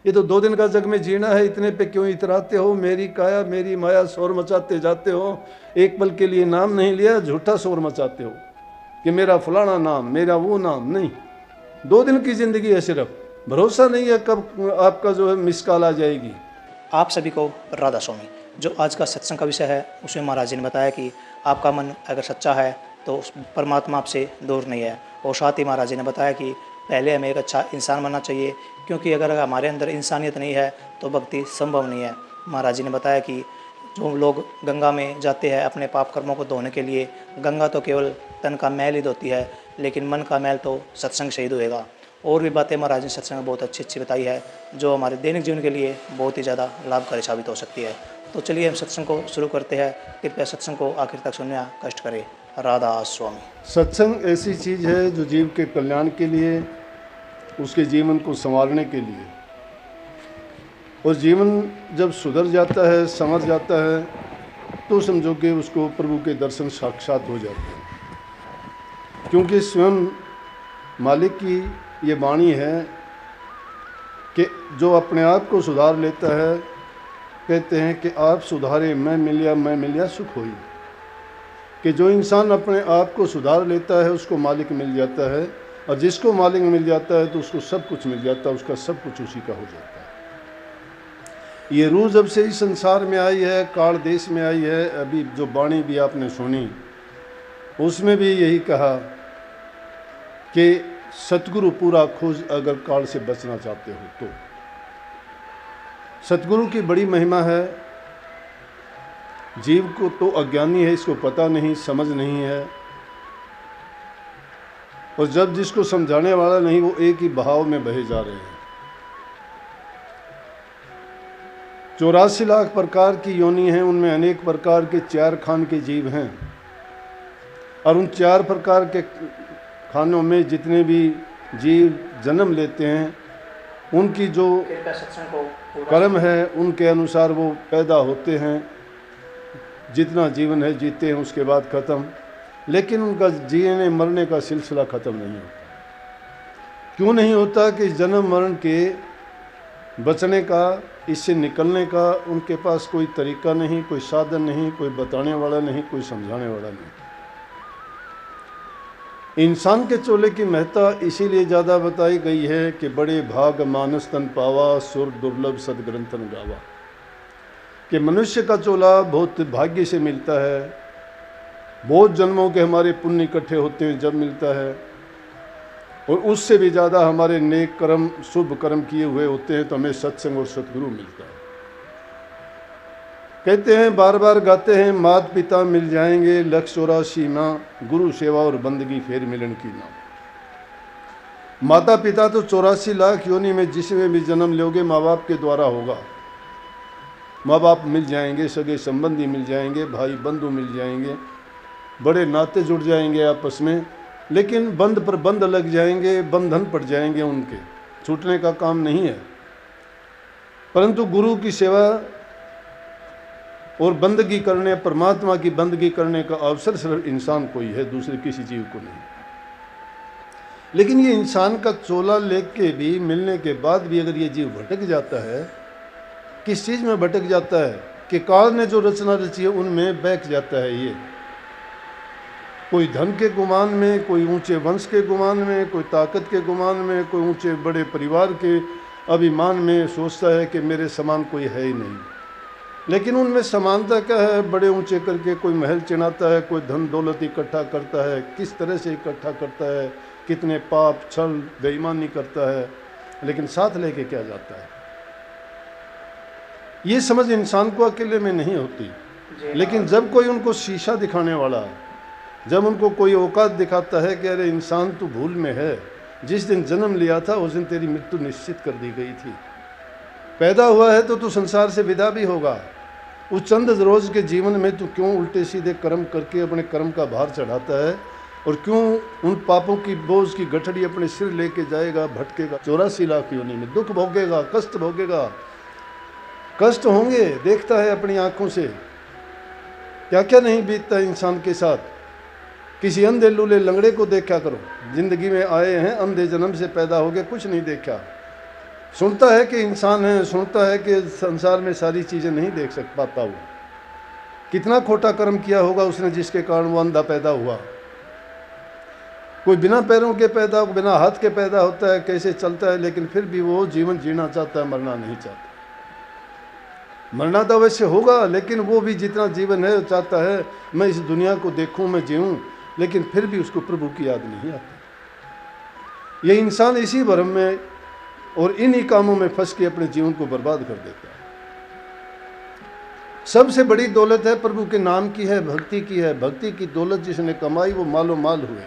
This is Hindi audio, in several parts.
ये तो 2 दिन का जग में जीना है, इतने पे क्यों इतराते हो? मेरी काया मेरी माया शोर मचाते जाते हो, एक पल के लिए नाम नहीं लिया, झूठा शोर मचाते हो कि मेरा फलाना नाम, मेरा वो नाम नहीं। 2 दिन की जिंदगी है सिर्फ, भरोसा नहीं है कब आपका जो है मिस कॉल आ जाएगी। आप सभी को राधा स्वामी। जो आज का सत्संग का विषय है उसमें महाराज जी ने बताया कि आपका मन अगर सच्चा है तो उस परमात्मा आपसे दूर नहीं है। और साथ ही महाराज जी ने बताया कि पहले हमें एक अच्छा इंसान बनना चाहिए, क्योंकि अगर हमारे अंदर इंसानियत नहीं है तो भक्ति संभव नहीं है। महाराज जी ने बताया कि जो लोग गंगा में जाते हैं अपने पाप कर्मों को धोने के लिए, गंगा तो केवल तन का मैल ही धोती है, लेकिन मन का मैल तो सत्संग से ही धोएगा। और भी बातें महाराज ने सत्संग में बहुत अच्छी अच्छी बताई है, जो हमारे दैनिक जीवन के लिए बहुत ही ज़्यादा लाभकारी साबित हो सकती है। तो चलिए हम सत्संग को शुरू करते हैं। कृपया सत्संग को आखिर तक सुनना कष्ट करें। राधा स्वामी। सत्संग ऐसी चीज़ है जो जीव के कल्याण के लिए, उसके जीवन को संवारने के लिए, और जीवन जब सुधर जाता है, संवर जाता है, तो समझो कि उसको प्रभु के दर्शन साक्षात हो जाते हैं। क्योंकि स्वयं मालिक की ये वाणी है कि जो अपने आप को सुधार लेता है, कहते हैं कि आप सुधारे मैं मिलिया सुख होई। कि जो इंसान अपने आप को सुधार लेता है उसको मालिक मिल जाता है, और जिसको मालिक मिल जाता है तो उसको सब कुछ मिल जाता है, उसका सब कुछ उसी का हो जाता है। ये रूह जब से इस संसार में आई है, काल देश में आई है, अभी जो वाणी भी आपने सुनी उसमें भी यही कहा कि सतगुरु पूरा खोज अगर काल से बचना चाहते हो तो। सतगुरु की बड़ी महिमा है। जीव को तो अज्ञानी है, इसको पता नहीं, समझ नहीं है, और जब जिसको समझाने वाला नहीं वो एक ही बहाव में बहे जा रहे हैं। 84 लाख प्रकार की योनि हैं, उनमें अनेक प्रकार के 4 खान के जीव हैं, और उन 4 प्रकार के खानों में जितने भी जीव जन्म लेते हैं उनकी जो कर्म है उनके अनुसार वो पैदा होते हैं। जितना जीवन है जीते हैं, उसके बाद ख़त्म, लेकिन उनका जीने मरने का सिलसिला ख़त्म नहीं होता। क्यों नहीं होता? कि जन्म मरण के बचने का, इससे निकलने का उनके पास कोई तरीका नहीं, कोई साधन नहीं, कोई बताने वाला नहीं, कोई समझाने वाला नहीं। इंसान के चोले की महत्ता इसीलिए ज़्यादा बताई गई है कि बड़े भाग मानस तन पावा, सुर दुर्लभ सदग्रंथन गावा। कि मनुष्य का चोला बहुत भाग्य से मिलता है, बहुत जन्मों के हमारे पुण्य इकट्ठे होते हैं जब मिलता है, और उससे भी ज़्यादा हमारे नेक कर्म, शुभ कर्म किए हुए होते हैं तो हमें सत्संग और सतगुरु मिलता है। कहते हैं, बार बार गाते हैं, माता पिता मिल जाएंगे, लक्ष्य 84 माँ, गुरु सेवा और बंदगी फेर मिलन की नाम। माता पिता तो 84 लाख योनि में जिसमें भी जन्म लोगे माँ बाप के द्वारा होगा। माँ बाप मिल जाएंगे, सगे संबंधी मिल जाएंगे, भाई बंधु मिल जाएंगे, बड़े नाते जुड़ जाएंगे आपस में, लेकिन बंध पर बंध लग जाएंगे, बंधन पड़ जाएंगे, उनके छूटने का काम नहीं है। परंतु गुरु की सेवा और बंदगी करने, परमात्मा की बंदगी करने का अवसर सिर्फ इंसान को ही है, दूसरे किसी जीव को नहीं। लेकिन ये इंसान का चोला लेके भी, मिलने के बाद भी अगर ये जीव भटक जाता है, किस चीज़ में भटक जाता है? कि काल ने जो रचना रची है उनमें बैठ जाता है ये। कोई धन के गुमान में, कोई ऊंचे वंश के गुमान में, कोई ताकत के गुमान में, कोई ऊंचे बड़े परिवार के अभिमान में सोचता है कि मेरे समान कोई है ही नहीं। लेकिन उनमें समानता क्या है? बड़े ऊंचे करके कोई महल चढ़ाता है, कोई धन दौलत इकट्ठा करता है, किस तरह से इकट्ठा करता है, कितने पाप छल बेईमानी करता है, लेकिन साथ लेके क्या जाता है? ये समझ इंसान को अकेले में नहीं होती। लेकिन जब कोई उनको शीशा दिखाने वाला, जब उनको कोई औकात दिखाता है कि अरे इंसान तू भूल में है, जिस दिन जन्म लिया था उस दिन तेरी मृत्यु निश्चित कर दी गई थी, पैदा हुआ है तो तू संसार से विदा भी होगा। उस चंद रोज के जीवन में तू क्यों उल्टे सीधे कर्म करके अपने कर्म का भार चढ़ाता है, और क्यों उन पापों की बोझ की गठड़ी अपने सिर लेके जाएगा, भटकेगा। 84 लाख योनि में दुख भोगेगा, कष्ट भोगेगा, कष्ट होंगे, देखता है अपनी आंखों से क्या क्या नहीं बीतता इंसान के साथ। किसी अंधे लूले लंगड़े को देखा करो, जिंदगी में आए हैं, अंधे जन्म से पैदा हो गए, कुछ नहीं देखा, सुनता है कि इंसान है, सुनता है कि संसार में सारी चीज़ें नहीं देख सक पाता वो। कितना खोटा कर्म किया होगा उसने जिसके कारण वो अंधा पैदा हुआ। कोई बिना पैरों के पैदा, बिना हाथ के पैदा होता है, कैसे चलता है, लेकिन फिर भी वो जीवन जीना चाहता है, मरना नहीं चाहता। मरना तो अवश्य होगा, लेकिन वो भी जितना जीवन है चाहता है मैं इस दुनिया को देखूं, मैं जीऊं, लेकिन फिर भी उसको प्रभु की याद नहीं आती। ये इंसान इसी भ्रम में और इन्हीं कामों में फंस के अपने जीवन को बर्बाद कर देता है। सबसे बड़ी दौलत है प्रभु के नाम की है, भक्ति की है। भक्ति की दौलत जिसने कमाई वो मालो माल हुए,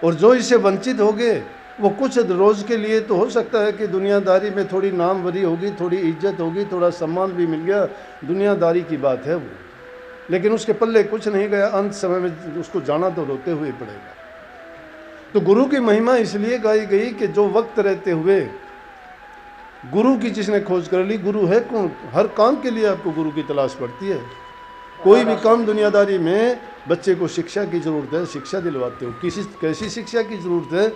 और जो इससे वंचित हो गए वो कुछ रोज के लिए तो हो सकता है कि दुनियादारी में थोड़ी नामवरी होगी, थोड़ी इज्जत होगी, थोड़ा सम्मान भी मिल गया, दुनियादारी की बात है वो, लेकिन उसके पल्ले कुछ नहीं गया। अंत समय में उसको जाना तो रोते हुए पड़ेगा। तो गुरु की महिमा इसलिए गाई गई कि जो वक्त रहते हुए गुरु की जिसने खोज कर ली, गुरु है कौन? हर काम के लिए आपको गुरु की तलाश पड़ती है। कोई भी काम दुनियादारी में, बच्चे को शिक्षा की ज़रूरत है, शिक्षा दिलवाते हो। कैसी शिक्षा की ज़रूरत है?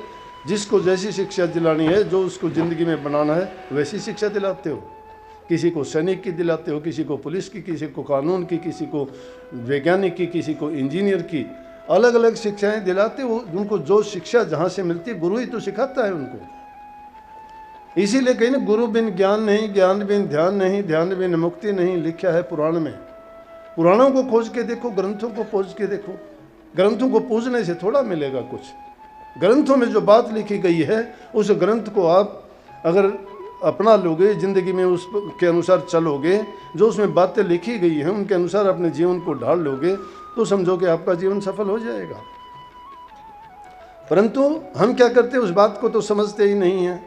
जिसको जैसी शिक्षा दिलानी है, जो उसको ज़िंदगी में बनाना है, वैसी शिक्षा दिलाते हो। किसी को सैनिक की दिलाते हो, किसी को पुलिस की, किसी को कानून की, किसी को वैज्ञानिक की, किसी को इंजीनियर की, अलग अलग शिक्षाएं दिलाते हो। उनको जो शिक्षा जहाँ से मिलती है, गुरु ही तो सिखाता है उनको। इसीलिए कहीं ना, गुरु बिन ज्ञान नहीं, ज्ञान बिन ध्यान नहीं, ध्यान बिन मुक्ति नहीं, लिखा है पुराण में। पुराणों को खोज के देखो, ग्रंथों को खोज के देखो। ग्रंथों को पूजने से थोड़ा मिलेगा कुछ। ग्रंथों में जो बात लिखी गई है, उस ग्रंथ को आप अगर अपना लोगे, ज़िंदगी में उसके अनुसार चलोगे, जो उसमें बातें लिखी गई हैं उनके अनुसार अपने जीवन को ढाल लोगे, तो समझो कि आपका जीवन सफल हो जाएगा। परंतु हम क्या करते हैं, उस बात को तो समझते ही नहीं हैं।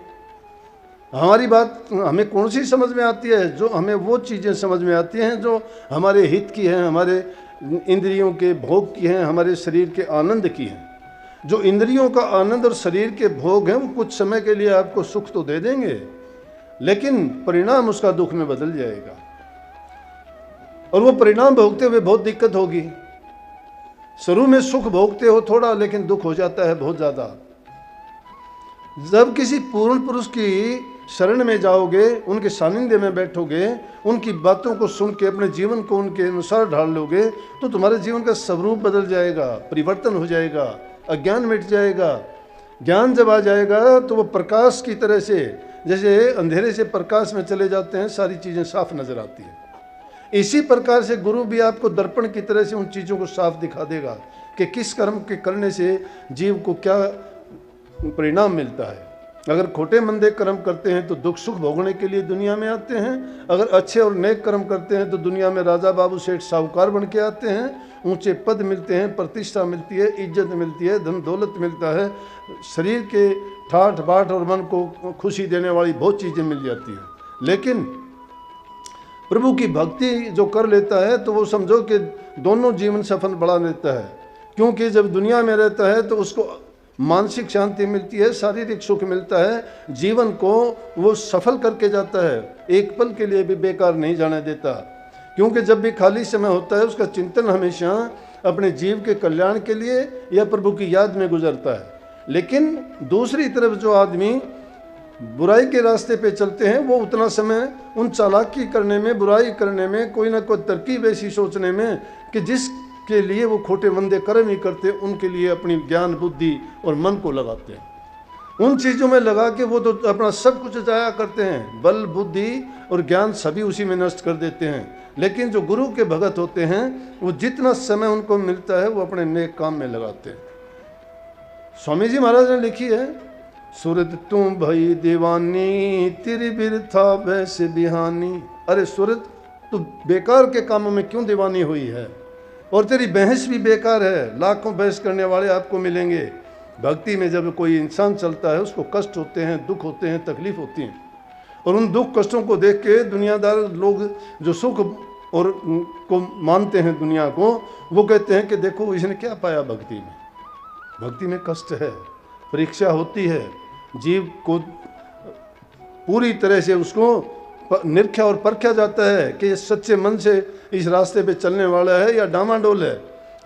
हमारी बात हमें कौन सी समझ में आती है? जो हमें वो चीज़ें समझ में आती हैं जो हमारे हित की हैं, हमारे इंद्रियों के भोग की हैं, हमारे शरीर के आनंद की हैं। जो इंद्रियों का आनंद और शरीर के भोग हैं वो कुछ समय के लिए आपको सुख तो दे देंगे, लेकिन परिणाम उसका दुख में बदल जाएगा, और वो परिणाम भोगते हुए बहुत दिक्कत होगी। शुरू में सुख भोगते हो थोड़ा, लेकिन दुख हो जाता है बहुत ज़्यादा। जब किसी पूर्ण पुरुष की शरण में जाओगे, उनके सानिध्य में बैठोगे, उनकी बातों को सुन के अपने जीवन को उनके अनुसार ढाल लोगे, तो तुम्हारे जीवन का स्वरूप बदल जाएगा, परिवर्तन हो जाएगा, अज्ञान मिट जाएगा। ज्ञान जब आ जाएगा तो वो प्रकाश की तरह से, जैसे अंधेरे से प्रकाश में चले जाते हैं, सारी चीज़ें साफ नजर आती हैं। इसी प्रकार से गुरु भी आपको दर्पण की तरह से उन चीज़ों को साफ दिखा देगा कि किस कर्म के करने से जीव को क्या परिणाम मिलता है। अगर खोटे मंदे कर्म करते हैं तो दुख सुख भोगने के लिए दुनिया में आते हैं। अगर अच्छे और नेक कर्म करते हैं तो दुनिया में राजा बाबू सेठ साहूकार बन के आते हैं, ऊंचे पद मिलते हैं, प्रतिष्ठा मिलती है, इज्जत मिलती है, धन दौलत मिलता है, शरीर के ठाठ बाट और मन को खुशी देने वाली बहुत चीज़ें मिल जाती हैं। लेकिन प्रभु की भक्ति जो कर लेता है तो वो समझो कि दोनों जीवन सफल बढ़ा लेता है, क्योंकि जब दुनिया में रहता है तो उसको मानसिक शांति मिलती है, शारीरिक सुख मिलता है, जीवन को वो सफल करके जाता है, एक पल के लिए भी बेकार नहीं जाने देता। क्योंकि जब भी खाली समय होता है उसका चिंतन हमेशा अपने जीव के कल्याण के लिए या प्रभु की याद में गुजरता है। लेकिन दूसरी तरफ जो आदमी बुराई के रास्ते पे चलते हैं, वो उतना समय उन चालाकी करने में, बुराई करने में, कोई ना कोई तरकीब ऐसी सोचने में कि जिसके लिए वो खोटे मंदे कर्म ही करते, उनके लिए अपनी ज्ञान बुद्धि और मन को लगाते हैं। उन चीज़ों में लगा के वो तो अपना सब कुछ जाया करते हैं, बल बुद्धि और ज्ञान सभी उसी में नष्ट कर देते हैं। लेकिन जो गुरु के भगत होते हैं वो जितना समय उनको मिलता है वो अपने नेक काम में लगाते हैं। स्वामी जी महाराज ने लिखी है, सूरत तुम भई दीवानी तेरी बिरथा वैसे बिहानी। अरे सूरत, तू बेकार के कामों में क्यों दीवानी हुई है, और तेरी बहस भी बेकार है। लाखों बहस करने वाले आपको मिलेंगे। भक्ति में जब कोई इंसान चलता है उसको कष्ट होते हैं, दुख होते हैं, तकलीफ होती हैं, और उन दुख कष्टों को देख के दुनियादार लोग जो सुख और को मानते हैं दुनिया को, वो कहते हैं कि देखो इसने क्या पाया भक्ति में। भक्ति में कष्ट है, परीक्षा होती है, जीव को पूरी तरह से उसको निरखा और परखा जाता है कि सच्चे मन से इस रास्ते पे चलने वाला है या डामाडोल है।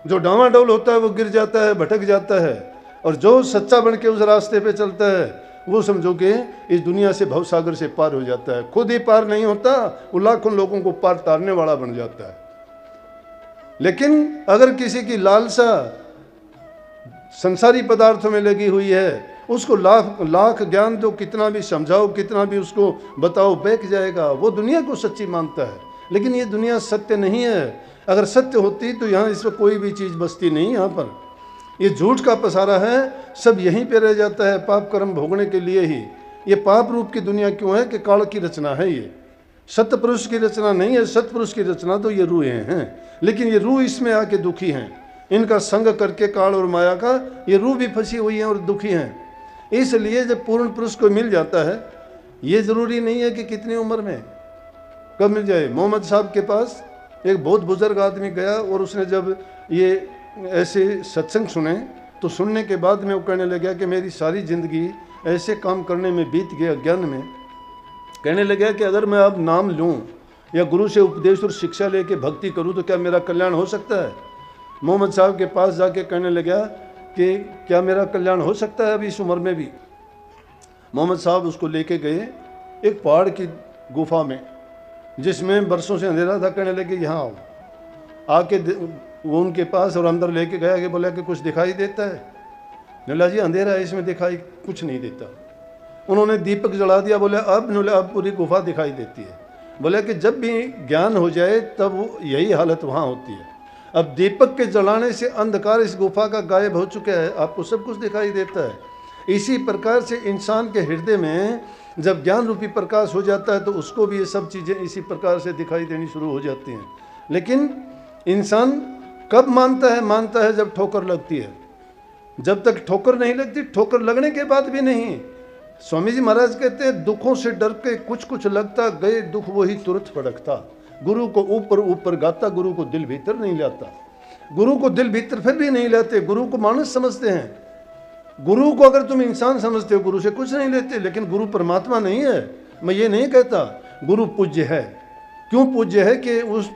जो डामाडोल होता है वो गिर जाता है, भटक जाता है, और जो सच्चा बन के उस रास्ते पे चलता है वो समझो कि इस दुनिया से भवसागर से पार हो जाता है। खुद ही पार नहीं होता, वो लाखों लोगों को पार तारने वाला बन जाता है। लेकिन अगर किसी की लालसा संसारी पदार्थों में लगी हुई है, उसको लाख लाख ज्ञान दो, कितना भी समझाओ, कितना भी उसको बताओ, बहक जाएगा। वो दुनिया को सच्ची मानता है, लेकिन ये दुनिया सत्य नहीं है। अगर सत्य होती तो यहाँ इसमें कोई भी चीज़ बसती नहीं। यहाँ पर ये झूठ का पसारा है, सब यहीं पे रह जाता है पाप कर्म भोगने के लिए ही। ये पाप रूप की दुनिया क्यों है कि काल की रचना है, ये सत्य पुरुष की रचना नहीं है। सत्य पुरुष की रचना तो ये रूहें हैं, लेकिन ये रूह इसमें आके दुखी हैं। इनका संग करके काल और माया का ये रूह भी फंसी हुई हैं और दुखी हैं। इसलिए जब पूर्ण पुरुष को मिल जाता है, ये ज़रूरी नहीं है कि कितनी उम्र में कब मिल जाए। मोहम्मद साहब के पास एक बहुत बुजुर्ग आदमी गया और उसने जब ये ऐसे सत्संग सुने तो सुनने के बाद में वो कहने लगा कि मेरी सारी ज़िंदगी ऐसे काम करने में बीत गई, अज्ञान में। कहने लगा कि अगर मैं अब नाम लूँ या गुरु से उपदेश और शिक्षा लेके भक्ति करूँ तो क्या मेरा कल्याण हो सकता है। मोहम्मद साहब के पास जाके कहने लगा कि क्या मेरा कल्याण हो सकता है अभी इस उम्र में भी। मोहम्मद साहब उसको लेके गए एक पहाड़ की गुफा में, जिसमें बरसों से अंधेरा था। कहने लगे यहाँ आओ। आके वो उनके पास और अंदर लेके गया कि बोला कि कुछ दिखाई देता है। बोला जी अंधेरा है, इसमें दिखाई कुछ नहीं देता। उन्होंने दीपक जला दिया। बोले अब पूरी गुफा दिखाई देती है। बोले कि जब भी ज्ञान हो जाए तब यही हालत वहाँ होती है। अब दीपक के जलाने से अंधकार इस गुफा का गायब हो चुका है, आपको सब कुछ दिखाई देता है। इसी प्रकार से इंसान के हृदय में जब ज्ञान रूपी प्रकाश हो जाता है तो उसको भी ये सब चीज़ें इसी प्रकार से दिखाई देनी शुरू हो जाती हैं। लेकिन इंसान कब मानता है जब ठोकर लगती है। जब तक ठोकर नहीं लगती, ठोकर लगने के बाद भी नहीं। स्वामी जी महाराज कहते हैं दुखों से डर के कुछ कुछ लगता, गए दुख वही तुरंत फड़कता। गुरु को ऊपर ऊपर गाता, गुरु को दिल भीतर नहीं लाता। गुरु को दिल भीतर फिर भी नहीं लाते, गुरु को मानस समझते हैं। गुरु को अगर तुम इंसान समझते हो, गुरु से कुछ नहीं लेते। लेकिन गुरु परमात्मा नहीं है। मैं ये नहीं कहता गुरु पूज्य है। क्यों पूज्य है कि उस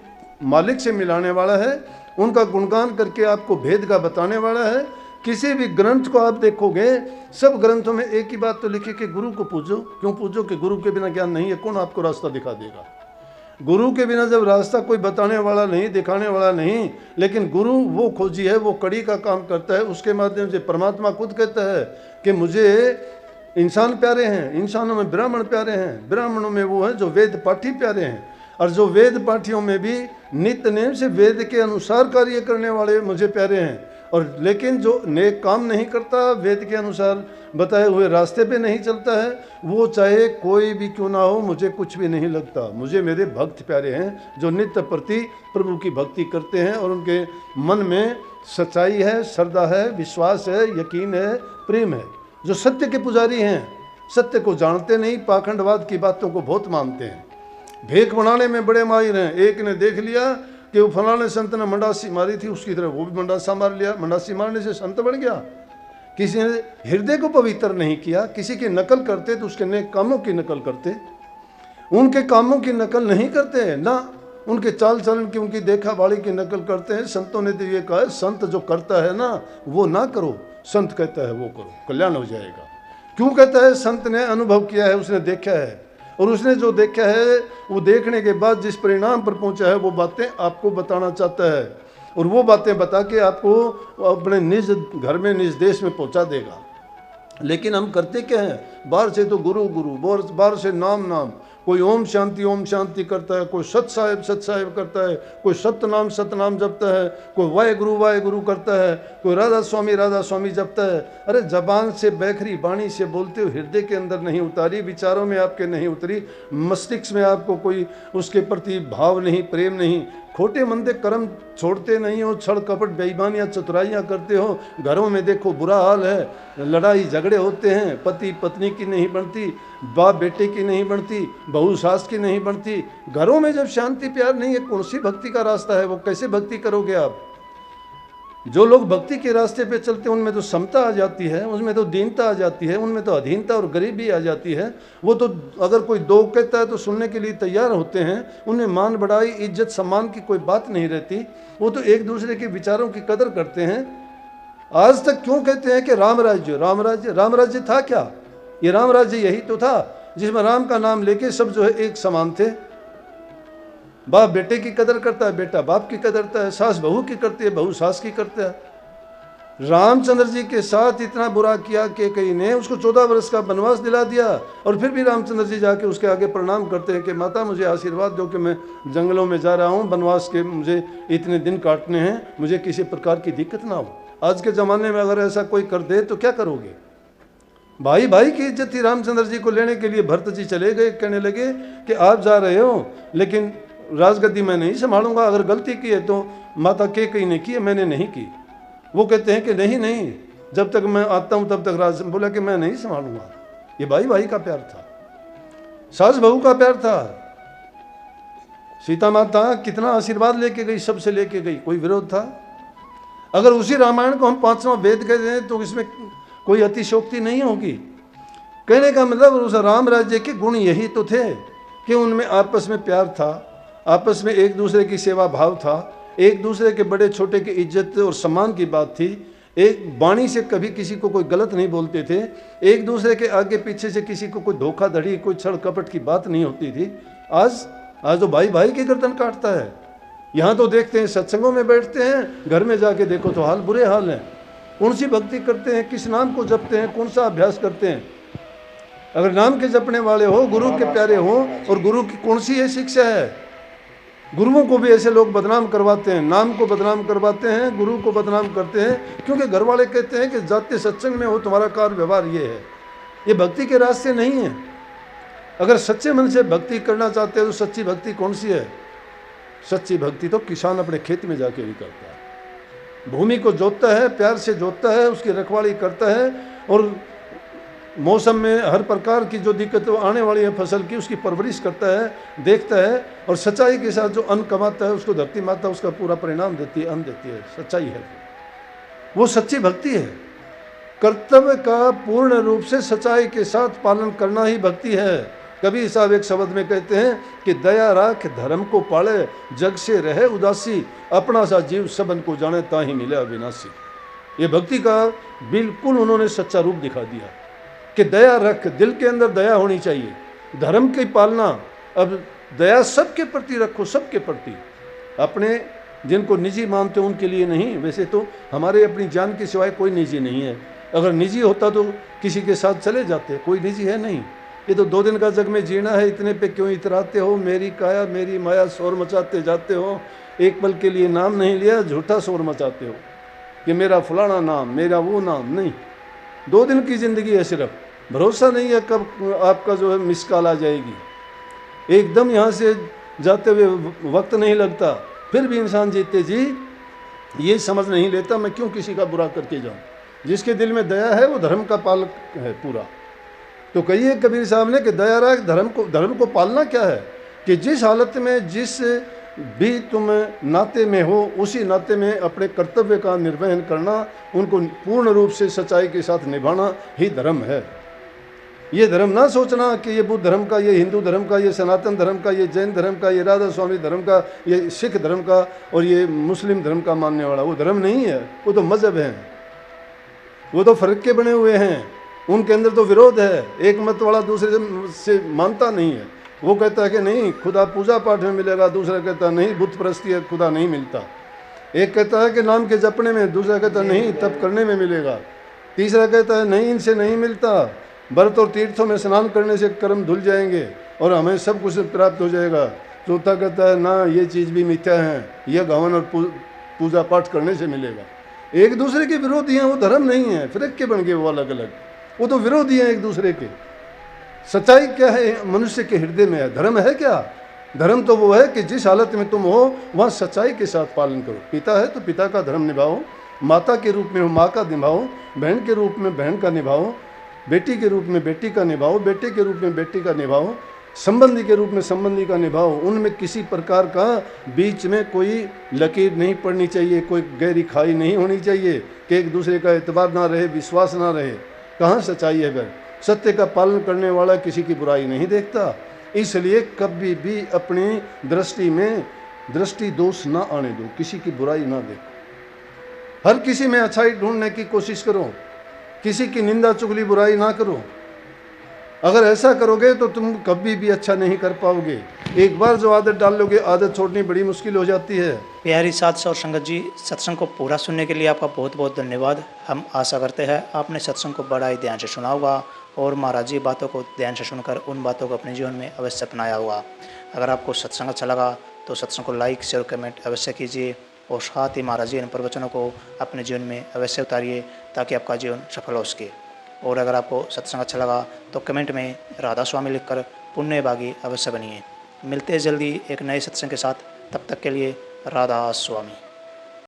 मालिक से मिलाने वाला है, उनका गुणगान करके आपको भेद का बताने वाला है। किसी भी ग्रंथ को आप देखोगे, सब ग्रंथों में एक ही बात तो लिखी कि गुरु को पूजो। क्यों पूजो कि गुरु के बिना ज्ञान नहीं है। कौन आपको रास्ता दिखा देगा। गुरु के बिना जब रास्ता कोई बताने वाला नहीं, दिखाने वाला नहीं, लेकिन गुरु वो खोजी है, वो कड़ी का काम करता है। उसके माध्यम से परमात्मा खुद कहता है कि मुझे इंसान प्यारे हैं, इंसानों में ब्राह्मण प्यारे हैं, ब्राह्मणों में वो हैं जो वेद पाठी प्यारे हैं। और जो वेद पाठियों में भी नित्य नेम से वेद के अनुसार कार्य करने वाले मुझे प्यारे हैं। और लेकिन जो नेक काम नहीं करता, वेद के अनुसार बताए हुए रास्ते पे नहीं चलता है, वो चाहे कोई भी क्यों ना हो, मुझे कुछ भी नहीं लगता। मुझे मेरे भक्त प्यारे हैं जो नित्य प्रति प्रभु की भक्ति करते हैं और उनके मन में सच्चाई है, श्रद्धा है, विश्वास है, यकीन है, प्रेम है। जो सत्य के पुजारी हैं, सत्य को जानते नहीं, पाखंडवाद की बातों को बहुत मानते हैं, भेक बनाने में बड़े माहिर हैं। एक ने देख लिया कि वो फलाने संत ने मंडासी मारी थी, उसकी तरह वो भी मंडासा मार लिया। मंडासी मारने से संत बन गया। किसी ने हृदय को पवित्र नहीं किया। किसी की नकल करते तो उसके नेक कामों की नकल करते, उनके कामों की नकल नहीं करते ना, उनके चाल चलन की, उनकी देखा बाड़ी की नकल करते हैं। संतों ने तो ये कहा है, संत जो करता है ना वो ना करो, संत कहता है वो करो, कल्याण हो जाएगा। क्यों कहता है? संत ने अनुभव किया है, उसने देखा है, और उसने जो देखा है वो देखने के बाद जिस परिणाम पर पहुंचा है वो बातें आपको बताना चाहता है। और वो बातें बता के आपको अपने निज घर में, निज देश में पहुंचा देगा। लेकिन हम करते क्या हैं? बाहर से तो गुरु गुरु, बाहर से नाम नाम। कोई ओम शांति करता है, कोई सत साहिब करता है, कोई सतनाम जपता है, कोई वाहे गुरु करता है, कोई राधा स्वामी जपता है। अरे जबान से बैखरी बाणी से बोलते हो, हृदय के अंदर नहीं उतारी, विचारों में आपके नहीं उतरी, मस्तिष्क में आपको कोई उसके प्रति भाव नहीं, प्रेम नहीं, खोटे मंदे कर्म छोड़ते नहीं हो, छल कपट बेईमानियाँ चतुराइयाँ करते हो। घरों में देखो बुरा हाल है, लड़ाई झगड़े होते हैं, पति पत्नी की नहीं बनती, बाप बेटे की नहीं बनती, बहू सास की नहीं बनती। घरों में जब शांति प्यार नहीं है, कौन सी भक्ति का रास्ता है? वो कैसे भक्ति करोगे आप? जो लोग भक्ति के रास्ते पे चलते हैं उनमें तो समता आ जाती है, उसमें तो दीनता आ जाती है, उनमें तो अधीनता और गरीबी आ जाती है। वो तो अगर कोई दो कहता है तो सुनने के लिए तैयार होते हैं। उनमें मान बढ़ाई, इज्जत सम्मान की कोई बात नहीं रहती। वो तो एक दूसरे के विचारों की कदर करते हैं। आज तक क्यों कहते हैं कि राम राज्य था क्या? ये राम राज्य यही तो था जिसमें राम का नाम लेके सब जो है एक समान थे। बाप बेटे की कदर करता है, बेटा बाप की कदर करता है, सास बहू की करती है, बहू सास की करता है। रामचंद्र जी के साथ इतना बुरा किया कि कई ने उसको 14 वर्ष का वनवास दिला दिया, और फिर भी रामचंद्र जी जाके उसके आगे प्रणाम करते हैं कि माता मुझे आशीर्वाद दो कि मैं जंगलों में जा रहा हूँ, वनवास के मुझे इतने दिन काटने हैं, मुझे किसी प्रकार की दिक्कत ना हो। आज के ज़माने में अगर ऐसा कोई कर दे तो क्या करोगे? भाई भाई की इज्जत थी। रामचंद्र जी को लेने के लिए भरत जी चले गए, कहने लगे कि आप जा रहे हो लेकिन राजगद्दी मैं नहीं संभालूंगा, अगर गलती की है तो माता के कई ने की है, मैंने नहीं की। वो कहते हैं कि नहीं नहीं, जब तक मैं आता हूं तब तक राज। बोला कि मैं नहीं संभालूंगा। ये भाई भाई का प्यार था, सास बहू का प्यार था। सीता माता कितना आशीर्वाद लेके गई, सबसे लेके गई, कोई विरोध था? अगर उसी रामायण को हम 5वां वेद कहते हैं तो इसमें कोई अतिशोक्ति नहीं होगी। कहने का मतलब उस राम राज्य के गुण यही तो थे कि उनमें आपस में प्यार था, आपस में एक दूसरे की सेवा भाव था, एक दूसरे के बड़े छोटे की इज्जत और सम्मान की बात थी। एक वाणी से कभी किसी को कोई गलत नहीं बोलते थे, एक दूसरे के आगे पीछे से किसी को कोई धोखाधड़ी, कोई छल कपट की बात नहीं होती थी। आज तो भाई भाई की गर्दन काटता है। यहाँ तो देखते हैं सत्संगों में बैठते हैं, घर में जाके देखो तो हाल बुरे हाल हैं। कौन सी भक्ति करते हैं, किस नाम को जपते हैं, कौन सा अभ्यास करते हैं? अगर नाम के जपने वाले हो, गुरु के प्यारे हो, और गुरु की कौन सी ये शिक्षा है? गुरुओं को भी ऐसे लोग बदनाम करवाते हैं, नाम को बदनाम करवाते हैं, गुरु को बदनाम करते हैं, क्योंकि घर वाले कहते हैं कि जाते सत्संग में हो तुम्हारा कार्य व्यवहार ये है। ये भक्ति के रास्ते नहीं है। अगर सच्चे मन से भक्ति करना चाहते हो तो सच्ची भक्ति कौन सी है? सच्ची भक्ति तो किसान अपने खेत में जाके भी करता है, भूमि को जोतता है, प्यार से जोतता है, उसकी रखवाली करता है, और मौसम में हर प्रकार की जो दिक्कत आने वाली है फसल की, उसकी परवरिश करता है, देखता है, और सच्चाई के साथ जो अन्न कमाता है उसको धरती माता उसका पूरा परिणाम देती है, अन्न देती है। सच्चाई है, वो सच्ची भक्ति है। कर्तव्य का पूर्ण रूप से सच्चाई के साथ पालन करना ही भक्ति है। कबीर साहब एक शब्द में कहते हैं कि दया राख धर्म को पाले, जग से रहे उदासी, अपना सा जीव सबन को जाने ताही मिले अविनाशी। ये भक्ति का बिल्कुल उन्होंने सच्चा रूप दिखा दिया कि दया रख, दिल के अंदर दया होनी चाहिए, धर्म की पालना। अब दया सबके प्रति रखो, सबके प्रति, अपने जिनको निजी मानते हो उनके लिए नहीं। वैसे तो हमारे अपनी जान के सिवाय कोई निजी नहीं है। अगर निजी होता तो किसी के साथ चले जाते, कोई निजी है नहीं। ये तो 2 दिन का जग में जीना है, इतने पे क्यों इतराते हो? मेरी काया मेरी माया शोर मचाते जाते हो, एक पल के लिए नाम नहीं लिया, झूठा शोर मचाते हो कि मेरा फलाना नाम, मेरा वो नाम। नहीं, 2 दिन की जिंदगी है सिर्फ, भरोसा नहीं है कब आपका जो है मिस कॉल आ जाएगी। एकदम यहाँ से जाते हुए वक्त नहीं लगता, फिर भी इंसान जीते जी ये समझ नहीं लेता मैं क्यों किसी का बुरा करके जाऊँ। जिसके दिल में दया है वो धर्म का पालक है पूरा। तो कहिए कबीर साहब ने कि दया राख धर्म को पालना क्या है कि जिस हालत में जिस भी तुम नाते में हो उसी नाते में अपने कर्तव्य का निर्वहन करना, उनको पूर्ण रूप से सच्चाई के साथ निभाना ही धर्म है। ये धर्म ना सोचना कि ये बुद्ध धर्म का, ये हिंदू धर्म का, ये सनातन धर्म का, ये जैन धर्म का, ये राधा स्वामी धर्म का, ये सिख धर्म का और ये मुस्लिम धर्म का मानने वाला। वो धर्म नहीं है, वो तो मजहब है, वो तो फर्क के बने हुए हैं, उनके अंदर तो विरोध है। एक मत वाला दूसरे से मानता नहीं है। वो कहता है कि नहीं खुदा पूजा पाठ में मिलेगा, दूसरा कहता है नहीं बुत परस्ती है, खुदा नहीं मिलता। एक कहता है कि नाम के जपने में, दूसरा कहता है नहीं तप करने में मिलेगा, तीसरा कहता है नहीं इनसे नहीं मिलता, व्रत और तीर्थों में स्नान करने से कर्म धुल जाएंगे और हमें सब कुछ प्राप्त हो जाएगा। चौथा कहता है ना ये चीज़ भी मिथ्या है, यह गहन और पूजा पाठ करने से मिलेगा। एक दूसरे के विरोधी हैं, वो धर्म नहीं है, फिरक के बन गए वो अलग अलग, वो तो विरोधी हैं एक दूसरे के। सच्चाई क्या है? मनुष्य के हृदय में है। धर्म है क्या? धर्म तो वो है कि जिस हालत में तुम हो वहाँ सच्चाई के साथ पालन करो। पिता है तो पिता का धर्म निभाओ, माता के रूप में हो माँ का निभाओ, बहन के रूप में बहन का निभाओ, बेटी के रूप में बेटी का निभाओ, बेटे के रूप में बेटी का निभाओ, संबंधी के रूप में संबंधी का निभाओ। उनमें किसी प्रकार का बीच में कोई लकीर नहीं पड़नी चाहिए, कोई गहरी खाई नहीं होनी चाहिए कि एक दूसरे का एतबार ना रहे, विश्वास ना रहे। कहाँ सच्चाई है? फिर सत्य का पालन करने वाला किसी की बुराई नहीं देखता। इसलिए कभी भी अपनी दृष्टि में दृष्टि दोष ना आने दो, किसी की बुराई ना देखो, हर किसी में अच्छाई ढूंढने की कोशिश करो, किसी की निंदा चुगली बुराई ना करो। अगर ऐसा करोगे तो तुम कभी भी अच्छा नहीं कर पाओगे। एक बार जो आदत डाल लोगे, आदत छोड़नी बड़ी मुश्किल हो जाती है। प्यारी साथ और संगत जी, सत्संग को पूरा सुनने के लिए आपका बहुत बहुत धन्यवाद। हम आशा करते हैं आपने सत्संग को बड़ा ही ध्यान से सुना होगा और महाराज जी बातों को ध्यान से सुनकर उन बातों को अपने जीवन में अवश्य अपनाया होगा। अगर आपको सत्संग अच्छा लगा तो सत्संग को लाइक शेयर कमेंट अवश्य कीजिए और साथ ही महाराज जी इन प्रवचनों को अपने जीवन में अवश्य उतारिए ताकि आपका जीवन सफल हो सके। और अगर आपको सत्संग अच्छा लगा तो कमेंट में राधा स्वामी लिखकर पुण्य भागी अवश्य बनिए। मिलते हैं जल्दी एक नए सत्संग के साथ, तब तक के लिए राधा स्वामी।